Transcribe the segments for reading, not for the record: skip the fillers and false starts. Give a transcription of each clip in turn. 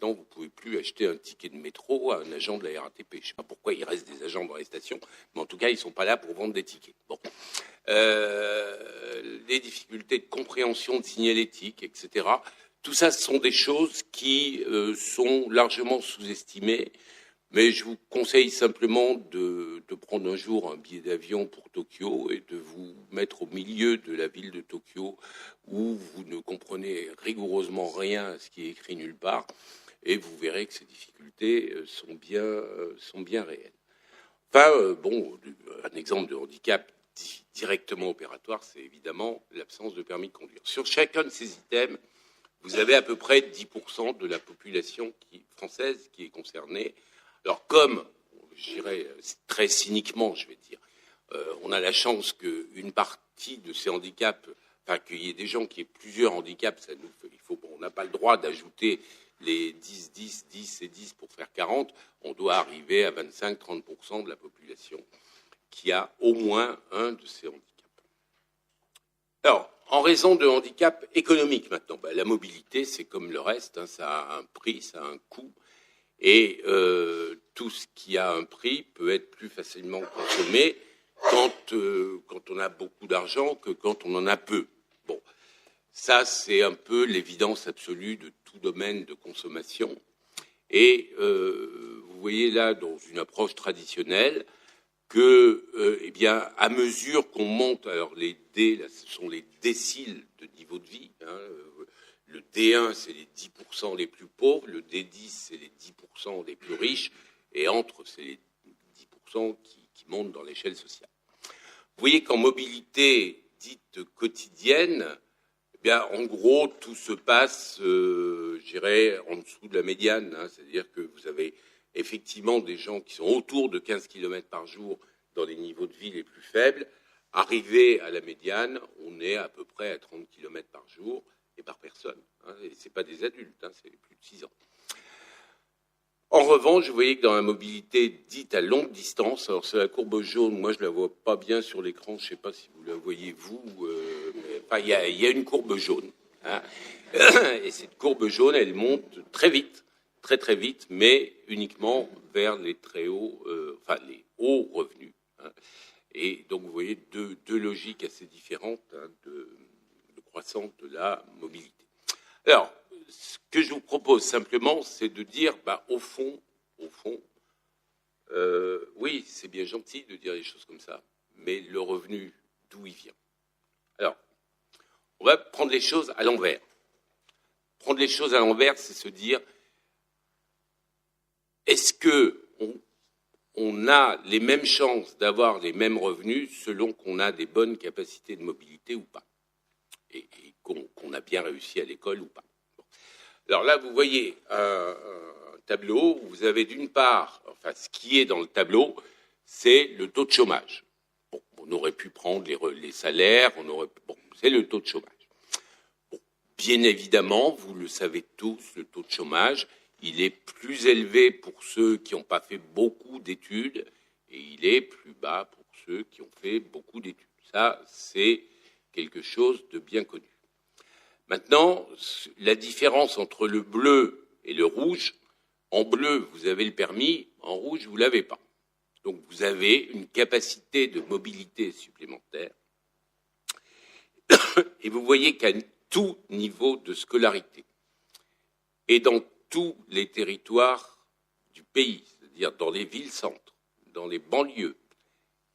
maintenant, vous ne pouvez plus acheter un ticket de métro à un agent de la RATP. Je ne sais pas pourquoi il reste des agents dans les stations, mais en tout cas, ils ne sont pas là pour vendre des tickets. Bon. Les difficultés de compréhension de signalétique, etc. Tout ça, ce sont des choses qui sont largement sous-estimées. Mais je vous conseille simplement de prendre un jour un billet d'avion pour Tokyo et de vous mettre au milieu de la ville de Tokyo où vous ne comprenez rigoureusement rien à ce qui est écrit nulle part et vous verrez que ces difficultés sont bien réelles. Enfin, bon, un exemple de handicap directement opératoire, c'est évidemment l'absence de permis de conduire. Sur chacun de ces items, vous avez à peu près 10% de la population française qui est concernée. Alors, comme, je dirais très cyniquement, je vais dire, on a la chance qu'une partie de ces handicaps, enfin qu'il y ait des gens qui aient plusieurs handicaps, on n'a pas le droit d'ajouter les 10, 10, 10 et 10 pour faire 40, on doit arriver à 25-30% de la population qui a au moins un de ces handicaps. Alors, en raison de handicaps économiques maintenant, la mobilité, c'est comme le reste, hein, ça a un prix, ça a un coût. Et tout ce qui a un prix peut être plus facilement consommé quand on a beaucoup d'argent que quand on en a peu. Bon, ça c'est un peu l'évidence absolue de tout domaine de consommation. Et vous voyez là, dans une approche traditionnelle, que, eh bien, à mesure qu'on monte, alors les D, là, ce sont les déciles de niveau de vie, hein, le D1, c'est les 10% les plus pauvres, le D10, c'est les 10% les plus riches, et entre, c'est les 10% qui montent dans l'échelle sociale. Vous voyez qu'en mobilité dite quotidienne, eh bien, en gros, tout se passe, je dirais, en dessous de la médiane, hein, c'est-à-dire que vous avez effectivement des gens qui sont autour de 15 km par jour dans les niveaux de vie les plus faibles. Arrivé à la médiane, on est à peu près à 30 km par jour, et par personne. Hein, et ce n'est pas des adultes, hein, c'est les plus de 6 ans. En revanche, vous voyez que dans la mobilité dite à longue distance, alors c'est la courbe jaune, moi je ne la vois pas bien sur l'écran, je ne sais pas si vous la voyez vous, mais enfin, il y a une courbe jaune. Hein, et cette courbe jaune, elle monte très vite, très très vite, mais uniquement vers les très hauts, enfin les hauts revenus. Hein, et donc vous voyez deux logiques assez différentes, hein, de croissance de la mobilité. Alors, ce que je vous propose simplement, c'est de dire, au fond, oui, c'est bien gentil de dire des choses comme ça, mais le revenu, d'où il vient? Alors, on va prendre les choses à l'envers. Prendre les choses à l'envers, c'est se dire, est-ce qu'on a les mêmes chances d'avoir les mêmes revenus selon qu'on a des bonnes capacités de mobilité ou pas? Et qu'on a bien réussi à l'école ou pas. Bon. Alors là, vous voyez un tableau où vous avez d'une part, enfin ce qui est dans le tableau, c'est le taux de chômage. Bon, on aurait pu prendre les salaires, c'est le taux de chômage. Bon, bien évidemment, vous le savez tous, le taux de chômage, il est plus élevé pour ceux qui n'ont pas fait beaucoup d'études et il est plus bas pour ceux qui ont fait beaucoup d'études. Ça, c'est quelque chose de bien connu. Maintenant, la différence entre le bleu et le rouge, en bleu, vous avez le permis, en rouge, vous ne l'avez pas. Donc, vous avez une capacité de mobilité supplémentaire. Et vous voyez qu'à tout niveau de scolarité, et dans tous les territoires du pays, c'est-à-dire dans les villes-centres, dans les banlieues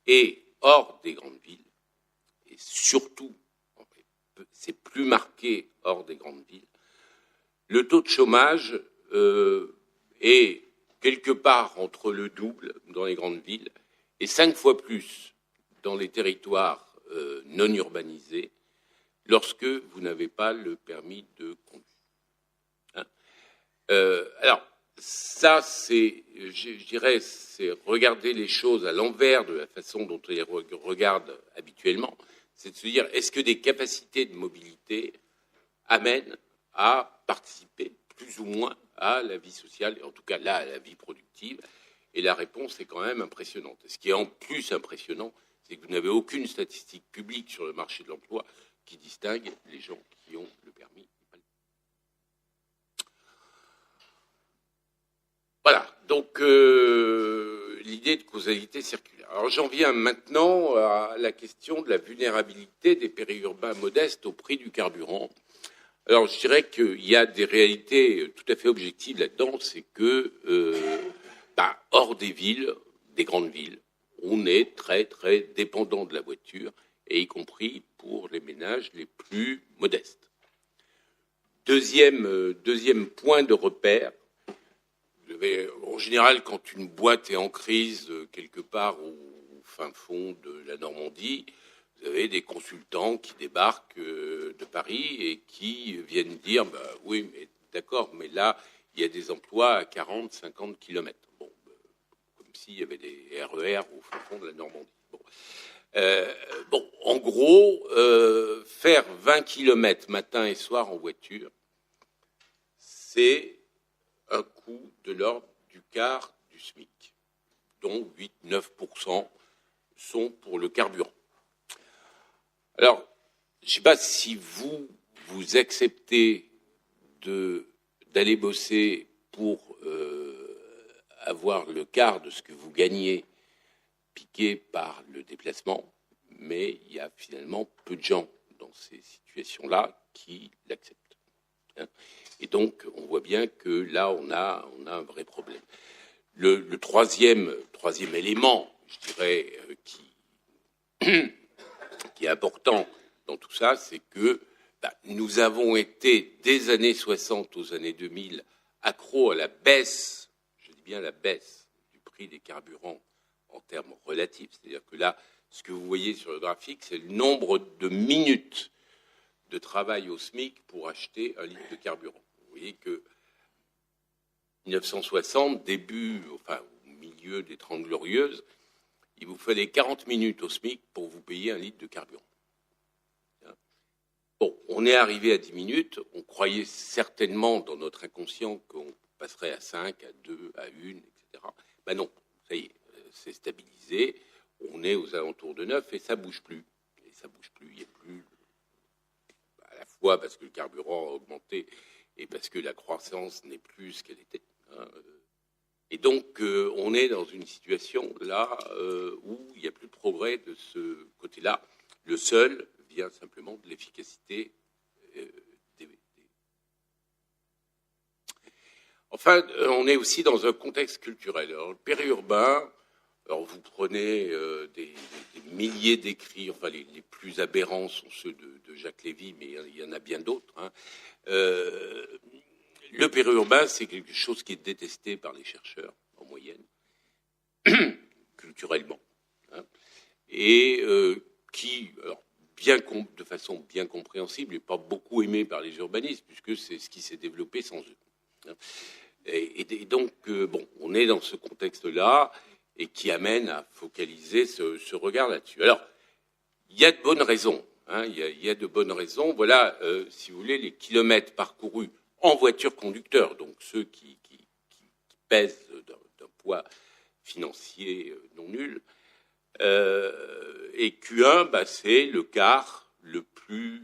et hors des grandes villes, et surtout, c'est plus marqué hors des grandes villes, le taux de chômage est quelque part entre le double dans les grandes villes et 5 fois plus dans les territoires non urbanisés lorsque vous n'avez pas le permis de conduire. Hein, alors, ça, c'est, je dirais, c'est regarder les choses à l'envers de la façon dont on les regarde habituellement. C'est de se dire, est-ce que des capacités de mobilité amènent à participer plus ou moins à la vie sociale, et en tout cas là, à la vie productive? Et la réponse est quand même impressionnante. Et ce qui est en plus impressionnant, c'est que vous n'avez aucune statistique publique sur le marché de l'emploi qui distingue les gens qui ont le permis. Donc, l'idée de causalité circulaire. Alors, j'en viens maintenant à la question de la vulnérabilité des périurbains modestes au prix du carburant. Alors, je dirais qu'il y a des réalités tout à fait objectives là-dedans, c'est que, hors des villes, des grandes villes, on est très, très dépendant de la voiture, et y compris pour les ménages les plus modestes. Deuxième point de repère, en général, quand une boîte est en crise quelque part au fin fond de la Normandie, vous avez des consultants qui débarquent de Paris et qui viennent dire oui, mais d'accord, mais là, il y a des emplois à 40, 50 kilomètres. Bon, comme s'il y avait des RER au fin fond de la Normandie. Bon, en gros, faire 20 kilomètres matin et soir en voiture, c'est un coût de l'ordre du quart du SMIC, dont 8-9% sont pour le carburant. Alors, je ne sais pas si vous acceptez d'aller bosser pour avoir le quart de ce que vous gagnez piqué par le déplacement, mais il y a finalement peu de gens dans ces situations-là qui l'acceptent. Et donc, on voit bien que là, on a un vrai problème. Le troisième élément, je dirais, qui est important dans tout ça, c'est que nous avons été, des années 60 aux années 2000, accros à la baisse, je dis bien la baisse, du prix des carburants en termes relatifs. C'est-à-dire que là, ce que vous voyez sur le graphique, c'est le nombre de minutes de travail au SMIC pour acheter un litre de carburant. Vous voyez que 1960, au milieu des 30 Glorieuses, il vous fallait 40 minutes au SMIC pour vous payer un litre de carburant. Bon, on est arrivé à 10 minutes, on croyait certainement dans notre inconscient qu'on passerait à 5, à 2, à 1, etc. Ben non, ça y est, c'est stabilisé, on est aux alentours de 9 et ça bouge plus. Et ça bouge plus, il n'y a plus, à la fois parce que le carburant a augmenté et parce que la croissance n'est plus ce qu'elle était. Et donc, on est dans une situation là où il n'y a plus de progrès de ce côté-là. Le seul vient simplement de l'efficacité des. Enfin, on est aussi dans un contexte culturel. Alors, le périurbain, alors vous prenez des milliers d'écrits, enfin les plus aberrants sont ceux de Jacques Lévy, mais il y en a bien d'autres. Le périurbain, c'est quelque chose qui est détesté par les chercheurs, en moyenne, culturellement, et qui, alors, de façon bien compréhensible, n'est pas beaucoup aimé par les urbanistes, puisque c'est ce qui s'est développé sans eux. Et donc, on est dans ce contexte-là, et qui amène à focaliser ce regard là-dessus. Alors, il y a de bonnes raisons. Il y a de bonnes raisons. Voilà, si vous voulez, les kilomètres parcourus en voiture conducteur, donc ceux qui pèsent d'un poids financier non nul. Et Q1, c'est le quart le plus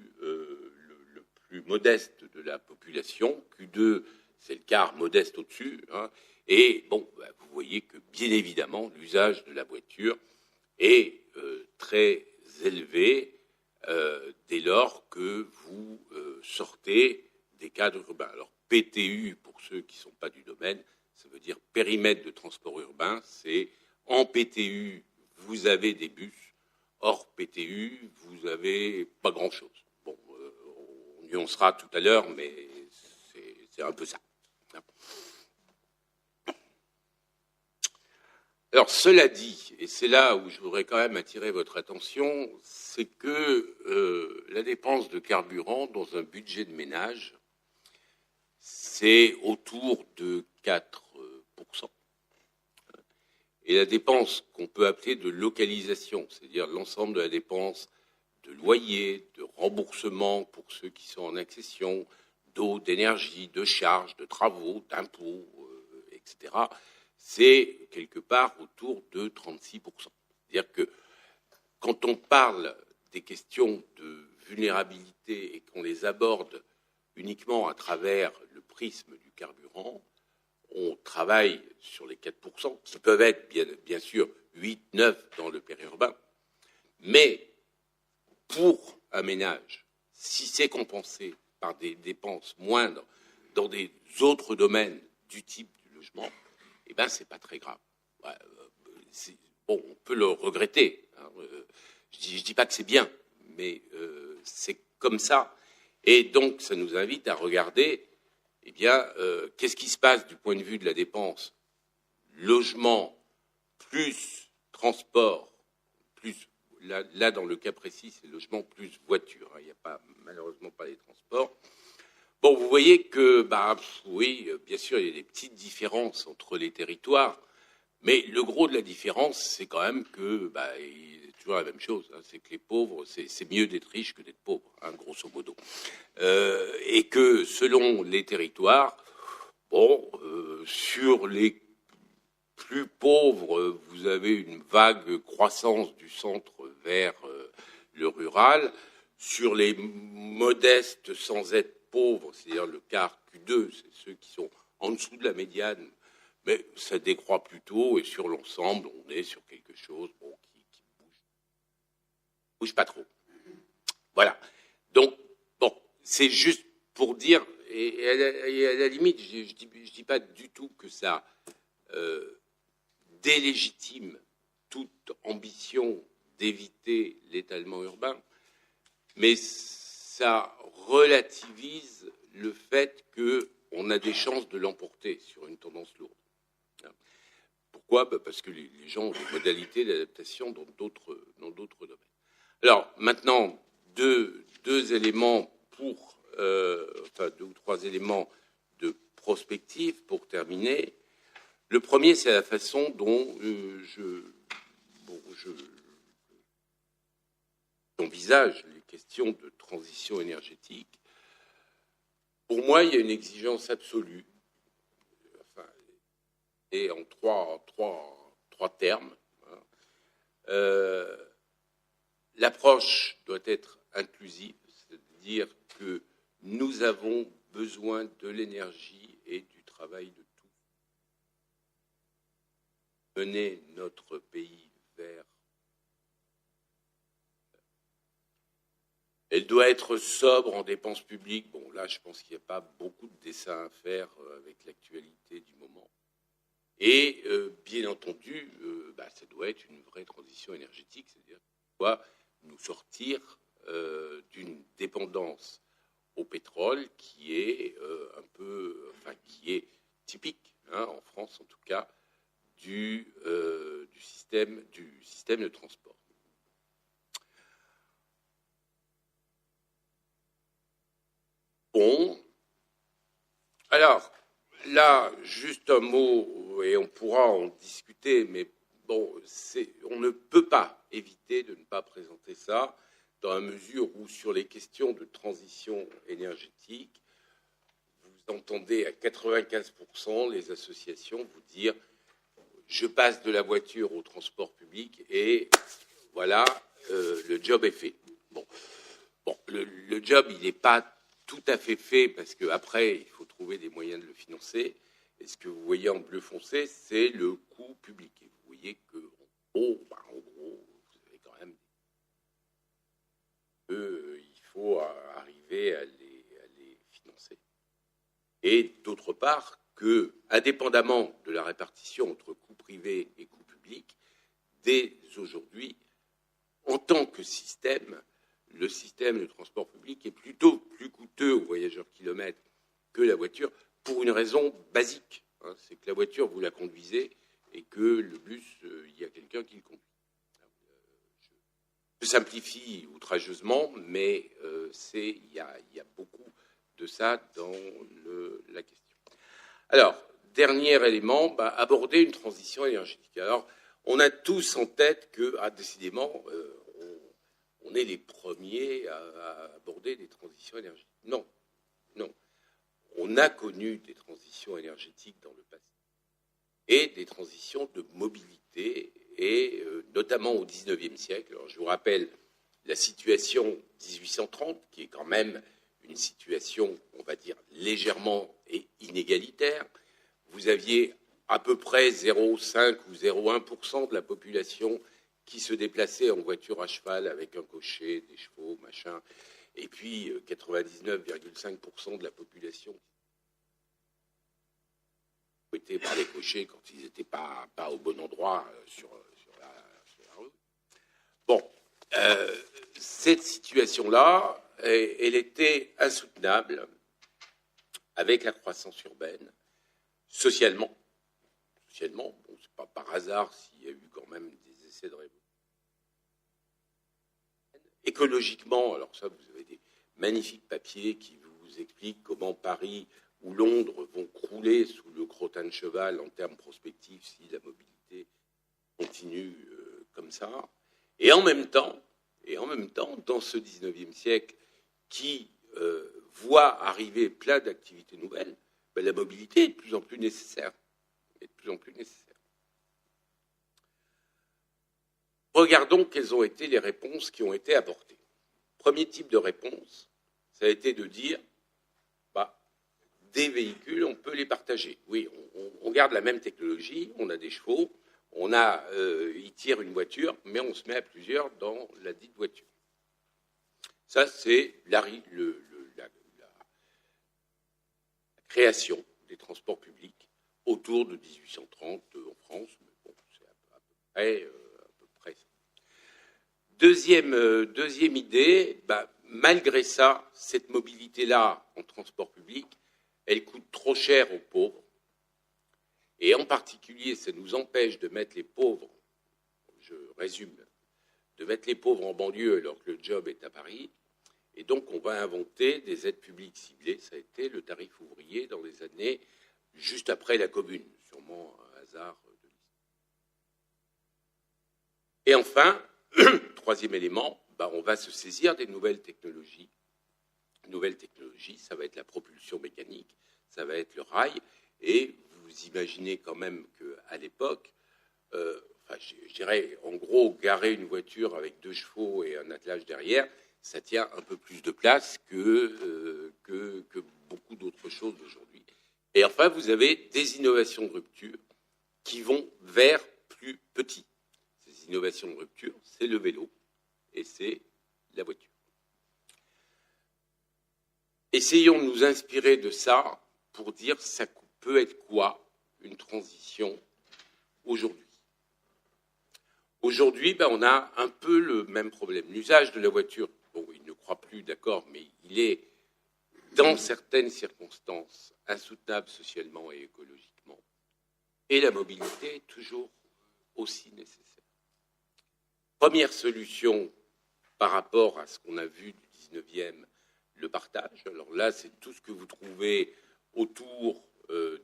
modeste de la population. Q2, c'est le quart modeste au-dessus. Et vous voyez que, bien évidemment, l'usage de la voiture est très élevé dès lors que vous sortez des cadres urbains. Alors, PTU, pour ceux qui ne sont pas du domaine, ça veut dire périmètre de transport urbain. C'est en PTU, vous avez des bus. Hors PTU, vous n'avez pas grand-chose. Bon, on nuancera tout à l'heure, mais c'est un peu ça. Alors, cela dit, et c'est là où je voudrais quand même attirer votre attention, c'est que la dépense de carburant dans un budget de ménage, c'est autour de 4%. Et la dépense qu'on peut appeler de localisation, c'est-à-dire l'ensemble de la dépense de loyer, de remboursement pour ceux qui sont en accession, d'eau, d'énergie, de charges, de travaux, d'impôts, etc., c'est quelque part autour de 36%. C'est-à-dire que quand on parle des questions de vulnérabilité et qu'on les aborde uniquement à travers le prisme du carburant, on travaille sur les 4%, qui peuvent être bien sûr 8, 9 dans le périurbain, mais pour un ménage, si c'est compensé par des dépenses moindres dans des autres domaines du type du logement, eh ben c'est pas très grave. Ouais, bon, on peut le regretter. Hein, je dis pas que c'est bien, mais c'est comme ça. Et donc, ça nous invite à regarder, eh bien, qu'est-ce qui se passe du point de vue de la dépense logement plus transport plus là dans le cas précis, c'est logement plus voiture. Hein, il n'y a pas malheureusement pas les transports. Bon, vous voyez que, oui, bien sûr, il y a des petites différences entre les territoires, mais le gros de la différence, c'est quand même que, c'est toujours la même chose. Hein, c'est que les pauvres, c'est mieux d'être riche que d'être pauvre, hein, grosso modo. Et que selon les territoires, bon, sur les plus pauvres, vous avez une vague croissance du centre vers le rural. Sur les modestes sans être pauvres, c'est-à-dire le quart Q2, c'est ceux qui sont en dessous de la médiane, mais ça décroît plutôt, et sur l'ensemble, on est sur quelque chose qui bouge pas trop. Voilà. Donc, bon, c'est juste pour dire, et à la limite, je dis pas du tout que ça délégitime toute ambition d'éviter l'étalement urbain, mais ça relativise le fait qu'on a des chances de l'emporter sur une tendance lourde. Pourquoi ? Parce que les gens ont des modalités d'adaptation dans d'autres domaines. Alors, maintenant, deux éléments deux ou trois éléments de prospective pour terminer. Le premier, c'est la façon dont j'envisage les questions de transition énergétique. Pour moi, il y a une exigence absolue, et en trois termes. Hein. L'approche doit être inclusive, c'est-à-dire que nous avons besoin de l'énergie et du travail de tous. Mener notre pays vers. Elle doit être sobre en dépenses publiques. Bon, là, je pense qu'il n'y a pas beaucoup de dessins à faire avec l'actualité du moment. Et, bien entendu, ça doit être une vraie transition énergétique, c'est-à-dire qu'on doit nous sortir d'une dépendance au pétrole qui est qui est typique, hein, en France en tout cas, du système de transport. Bon, alors là, juste un mot, et on pourra en discuter, mais bon, on ne peut pas éviter de ne pas présenter ça, dans la mesure où sur les questions de transition énergétique, vous entendez à 95% les associations vous dire « je passe de la voiture au transport public et voilà, le job est fait ». Bon, le job, il n'est pas tout à fait fait parce qu'après, il faut trouver des moyens de le financer. Et ce que vous voyez en bleu foncé, c'est le coût public. Et vous voyez qu'en gros, vous avez quand même il faut arriver à les financer. Et d'autre part, que, indépendamment de la répartition entre coût privé et coût public, dès aujourd'hui, en tant que système, le système de transport public est plutôt plus coûteux aux voyageurs kilomètres que la voiture, pour une raison basique. Hein, c'est que la voiture, vous la conduisez, et que le bus, il y a quelqu'un qui le conduit. Je simplifie outrageusement, mais il y a beaucoup de ça dans la question. Alors, dernier élément, aborder une transition énergétique. Alors, on a tous en tête que, décidément, on est les premiers à aborder des transitions énergétiques. Non. On a connu des transitions énergétiques dans le passé et des transitions de mobilité, et notamment au XIXe siècle. Alors, je vous rappelle la situation 1830, qui est quand même une situation, on va dire, légèrement et inégalitaire, vous aviez à peu près 0,5 ou 0,1% de la population qui se déplaçait en voiture à cheval avec un cocher, des chevaux, machin, et puis 99,5% de la population était par les cochers quand ils n'étaient pas au bon endroit sur la rue. Bon, cette situation-là, elle était insoutenable avec la croissance urbaine, socialement. Bon, c'est pas par hasard s'il y a eu quand même des essais de révolution. Écologiquement, alors ça, vous avez des magnifiques papiers qui vous expliquent comment Paris ou Londres vont crouler sous le crottin de cheval en termes prospectifs si la mobilité continue comme ça. Et en même temps, dans ce 19e siècle qui voit arriver plein d'activités nouvelles, ben, la mobilité est de plus en plus nécessaire. Regardons quelles ont été les réponses qui ont été apportées. Premier type de réponse, ça a été de dire, bah, des véhicules, on peut les partager. Oui, on garde la même technologie, on a des chevaux, ils tirent une voiture, mais on se met à plusieurs dans la dite voiture. Ça, c'est la création des transports publics autour de 1830 en France, mais bon, c'est à peu près ça. Deuxième idée, bah, malgré ça, cette mobilité-là en transport public, elle coûte trop cher aux pauvres. Et en particulier, ça nous empêche de mettre les pauvres, je résume, de mettre les pauvres en banlieue alors que le job est à Paris. Et donc, on va inventer des aides publiques ciblées. Ça a été le tarif ouvrier dans les années juste après la Commune, sûrement un hasard de l'histoire. Et enfin, troisième élément, bah, on va se saisir des nouvelles technologies. Nouvelles technologies, ça va être la propulsion mécanique, ça va être le rail. Et vous imaginez quand même qu'à l'époque, je dirais, en gros, garer une voiture avec 2 chevaux et un attelage derrière, ça tient un peu plus de place que beaucoup d'autres choses aujourd'hui. Et enfin, vous avez des innovations de rupture qui vont vers plus petit. Ces innovations de rupture, c'est le vélo et c'est la voiture. Essayons de nous inspirer de ça pour dire ça peut être quoi une transition aujourd'hui. Aujourd'hui, ben, on a un peu le même problème. L'usage de la voiture, bon, il ne croit plus, d'accord, mais il est, dans certaines circonstances, insoutenable socialement et écologiquement. Et la mobilité est toujours aussi nécessaire. Première solution par rapport à ce qu'on a vu du 19e, le partage. Alors là, c'est tout ce que vous trouvez autour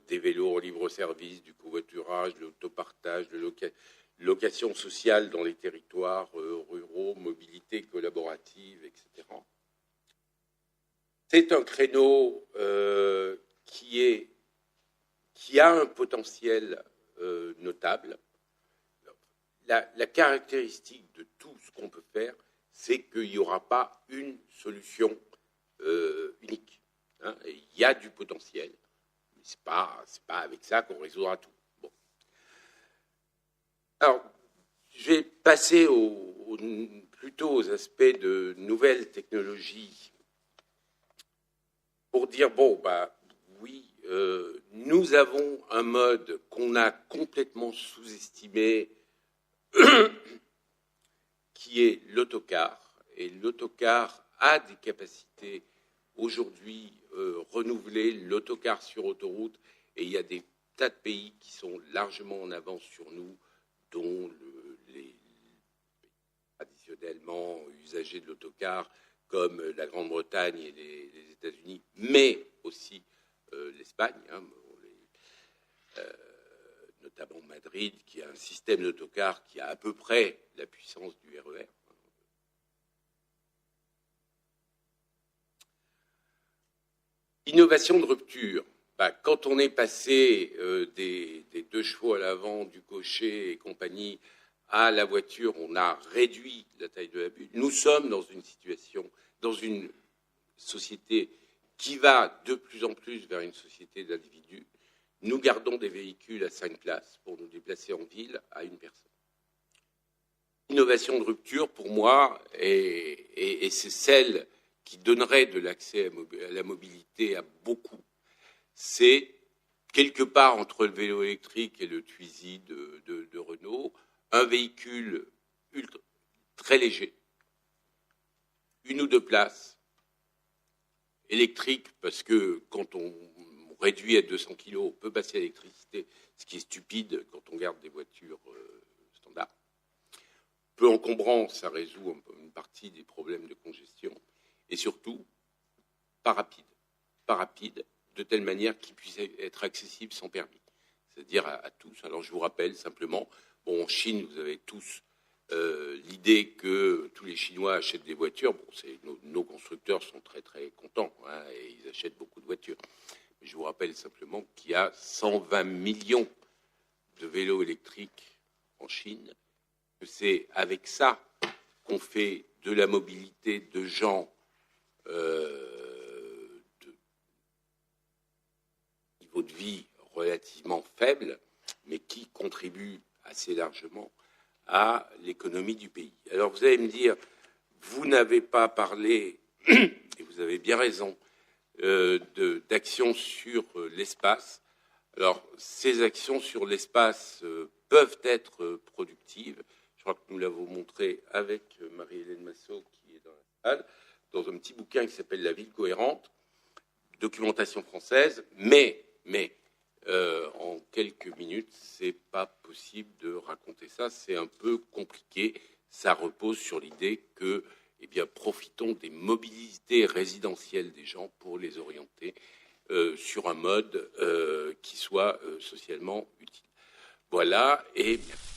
des vélos en libre-service, du covoiturage, de l'autopartage, de location sociale dans les territoires ruraux, mobilité collaborative, etc. C'est un créneau qui a un potentiel notable. La caractéristique de tout ce qu'on peut faire, c'est qu'il n'y aura pas une solution unique. Hein. Il y a du potentiel, mais ce n'est pas avec ça qu'on résoudra tout. Bon. Alors, je vais passer plutôt aux aspects de nouvelles technologies pour dire, bon, bah, oui, nous avons un mode qu'on a complètement sous-estimé qui est l'autocar. Et l'autocar a des capacités aujourd'hui renouvelées, l'autocar sur autoroute, et il y a des tas de pays qui sont largement en avance sur nous, dont les traditionnellement usagers de l'autocar, comme la Grande-Bretagne et les États-Unis, mais aussi l'Espagne, hein, notamment Madrid, qui a un système d'autocar qui a à peu près la puissance du RER. Innovation de rupture. Bah, quand on est passé des 2 chevaux à l'avant, du cocher et compagnie, à la voiture, on a réduit la taille de la bulle. Nous sommes dans une situation, dans une société qui va de plus en plus vers une société d'individus. nous gardons des véhicules à 5 places pour nous déplacer en ville à une personne. Innovation de rupture, pour moi, et c'est celle qui donnerait de l'accès à la mobilité à beaucoup, c'est quelque part entre le vélo électrique et le Twizy de Renault, un véhicule très léger, 1 ou 2 places, électrique, parce que quand on réduit à 200 kg, on peut passer à l'électricité, ce qui est stupide quand on garde des voitures standards. Peu encombrant, ça résout une partie des problèmes de congestion, et surtout, pas rapide, de telle manière qu'il puisse être accessible sans permis, c'est-à-dire à tous. Alors je vous rappelle simplement, en Chine, vous avez tous l'idée que tous les Chinois achètent des voitures. Nos constructeurs sont très très contents, hein, et ils achètent beaucoup de voitures. Mais je vous rappelle simplement qu'il y a 120 millions de vélos électriques en Chine, que c'est avec ça qu'on fait de la mobilité de gens de niveau de vie relativement faible, mais qui contribuent assez largement à l'économie du pays. Alors vous allez me dire, vous n'avez pas parlé, et vous avez bien raison, d'actions sur l'espace. Alors ces actions sur l'espace peuvent être productives. Je crois que nous l'avons montré avec Marie-Hélène Massot, qui est dans la salle, dans un petit bouquin qui s'appelle La ville cohérente, documentation française, mais en quelques minutes, c'est pas possible de raconter ça, c'est un peu compliqué. Ça repose sur l'idée que, profitons des mobilités résidentielles des gens pour les orienter sur un mode qui soit socialement utile. Voilà, et merci.